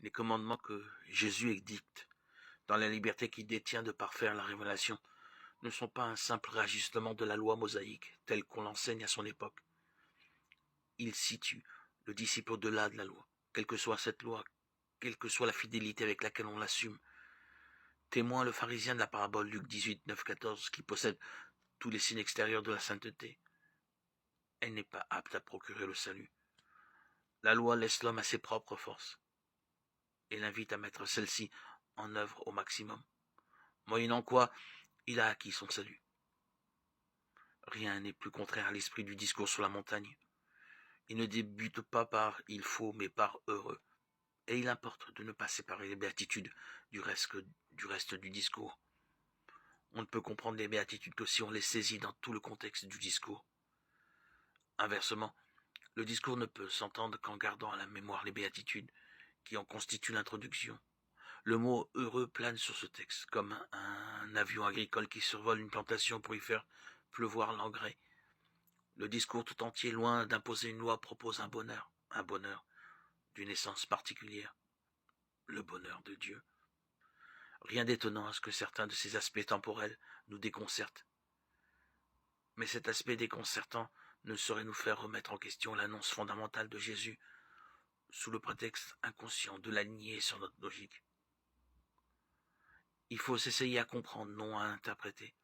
Les commandements que Jésus édicte dans la liberté qu'il détient de parfaire la révélation ne sont pas un simple réajustement de la loi mosaïque telle qu'on l'enseigne à son époque. Il situe le disciple au-delà de la loi, quelle que soit cette loi, quelle que soit la fidélité avec laquelle on l'assume. Témoin le pharisien de la parabole Luc 18, 9, 14, qui possède tous les signes extérieurs de la sainteté. Elle n'est pas apte à procurer le salut. La loi laisse l'homme à ses propres forces et l'invite à mettre celle-ci en œuvre au maximum, moyennant quoi il a acquis son salut. Rien n'est plus contraire à l'esprit du discours sur la montagne. Il ne débute pas par « il faut » mais par « heureux ». Et il importe de ne pas séparer les béatitudes du reste du discours. On ne peut comprendre les béatitudes que si on les saisit dans tout le contexte du discours. Inversement, le discours ne peut s'entendre qu'en gardant à la mémoire les béatitudes qui en constituent l'introduction. Le mot « heureux » plane sur ce texte, comme un avion agricole qui survole une plantation pour y faire pleuvoir l'engrais. Le discours tout entier, loin d'imposer une loi, propose un bonheur d'une essence particulière, le bonheur de Dieu. Rien d'étonnant à ce que certains de ces aspects temporels nous déconcertent. Mais cet aspect déconcertant ne saurait nous faire remettre en question l'annonce fondamentale de Jésus sous le prétexte inconscient de l'aligner sur notre logique. Il faut s'essayer à comprendre, non à interpréter.